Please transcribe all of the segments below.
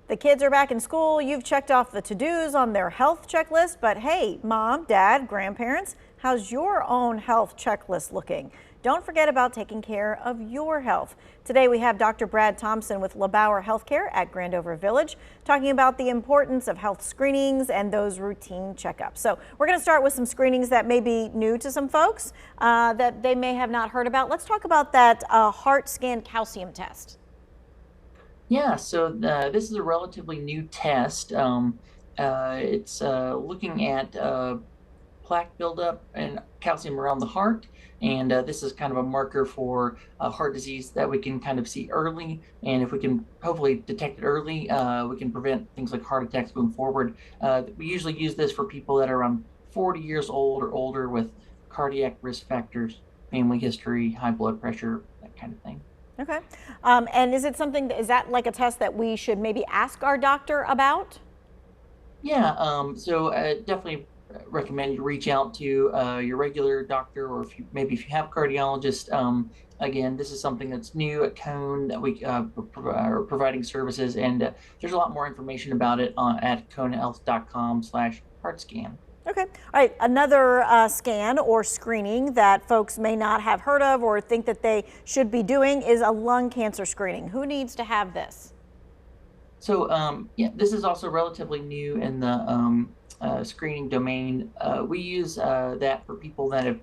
The kids are back in school. You've checked off the to-dos on their health checklist, but hey, mom, dad, grandparents, how's your own health checklist looking? Don't forget about taking care of your health. Today we have Dr. Brad Thompson with LeBauer Healthcare at Grandover Village talking about the importance of health screenings and those routine checkups. So we're going to start with some screenings that may be new to some folks that they may have not heard about. Let's talk about that heart scan calcium test. Yeah, so this is a relatively new test. It's looking at plaque buildup and calcium around the heart, and this is kind of a marker for heart disease that we can kind of see early. And if we can hopefully detect it early, we can prevent things like heart attacks going forward. We usually use this for people that are around 40 years old or older with cardiac risk factors, family history, high blood pressure, that kind of thing. Okay. And is it something, is that like a test that we should maybe ask our doctor about? Yeah, so definitely recommend you reach out to your regular doctor, or if you have a cardiologist. Again, this is something that's new at Cone that we are providing services, and there's a lot more information about it at conehealth.com/heartscan. Okay. All right. Another scan or screening that folks may not have heard of or think that they should be doing is a lung cancer screening. Who needs to have this? So yeah, this is also relatively new in the screening domain. We use that for people that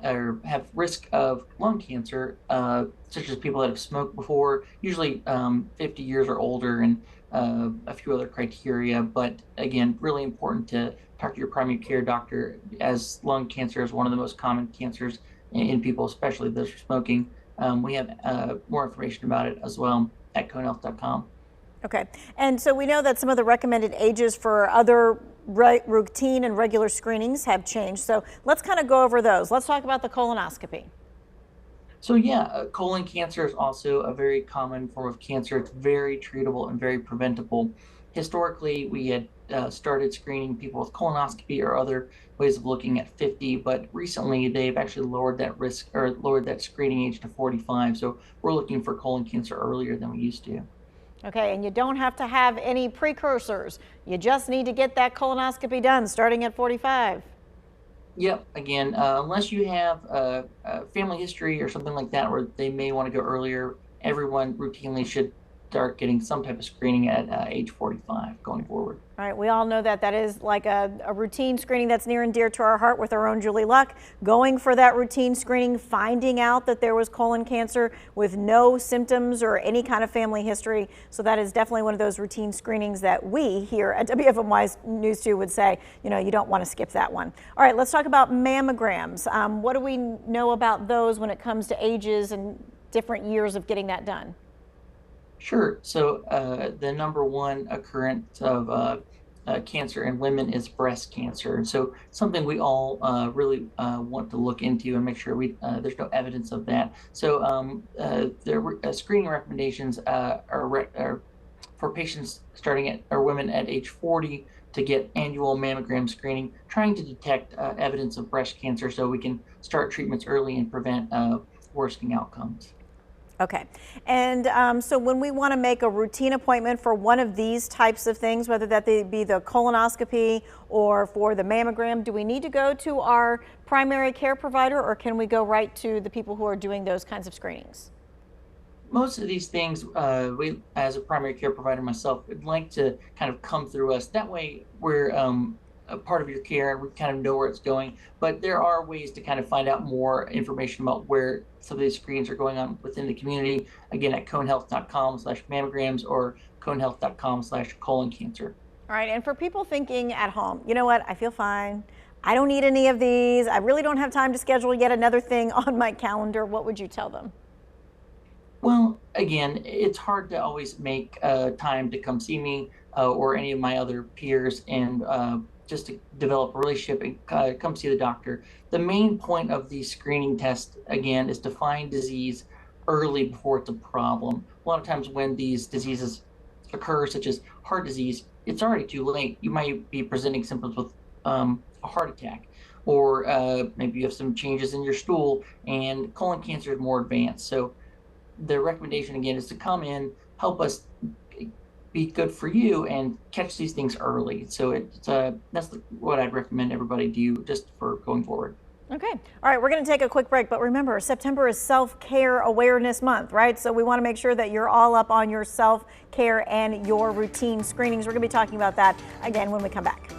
or have risk of lung cancer, such as people that have smoked before, usually 50 years or older, and a few other criteria. But again, really important to talk to your primary care doctor, as lung cancer is one of the most common cancers in people, especially those who are smoking. We have more information about it as well at conehealth.com. Okay. And so we know that some of the recommended ages for other routine and regular screenings have changed. So let's kind of go over those. Let's talk about the colonoscopy. So yeah, colon cancer is also a very common form of cancer. It's very treatable and very preventable. Historically, we had started screening people with colonoscopy or other ways of looking at 50, but recently they've actually lowered that risk, or lowered that screening age to 45. So we're looking for colon cancer earlier than we used to. Okay, and you don't have to have any precursors. You just need to get that colonoscopy done starting at 45. Yep. Again, unless you have a family history or something like that, where they may want to go earlier, everyone routinely should start getting some type of screening at age 45 going forward. All right, we all know that that is like a routine screening that's near and dear to our heart with our own Julie Luck. Going for that routine screening, finding out that there was colon cancer with no symptoms or any kind of family history. So that is definitely one of those routine screenings that we here at WFMY News 2 would say, you know, you don't want to skip that one. All right, let's talk about mammograms. What do we know about those when it comes to ages and different years of getting that done? Sure. So the number one occurrence of cancer in women is breast cancer, and so something we all really want to look into and make sure there's no evidence of that. So the screening recommendations are for patients starting at, or women at age 40, to get annual mammogram screening, trying to detect evidence of breast cancer, so we can start treatments early and prevent worsening outcomes. Okay. And so when we want to make a routine appointment for one of these types of things, whether that be the colonoscopy or for the mammogram, do we need to go to our primary care provider, or can we go right to the people who are doing those kinds of screenings? Most of these things, we, as a primary care provider myself, would like to kind of come through us. That way we're a part of your care and we kind of know where it's going. But there are ways to kind of find out more information about where some of these screens are going on within the community. Again, at conehealth.com/mammograms or conehealth.com/colon cancer. All right. And for people thinking at home, you know what, I feel fine, I don't need any of these, I really don't have time to schedule yet another thing on my calendar, what would you tell them? Well, again, it's hard to always make time to come see me or any of my other peers, and just to develop a relationship and come see the doctor. The main point of these screening tests, again, is to find disease early before it's a problem. A lot of times when these diseases occur, such as heart disease, it's already too late. You might be presenting symptoms with a heart attack, or maybe you have some changes in your stool, and colon cancer is more advanced. So the recommendation again is to come in, help us be good for you and catch these things early. So that's what I'd recommend everybody do just for going forward. Okay. All right. We're going to take a quick break. But remember, September is Self-Care Awareness Month, right? So we want to make sure that you're all up on your self-care and your routine screenings. We're going to be talking about that again when we come back.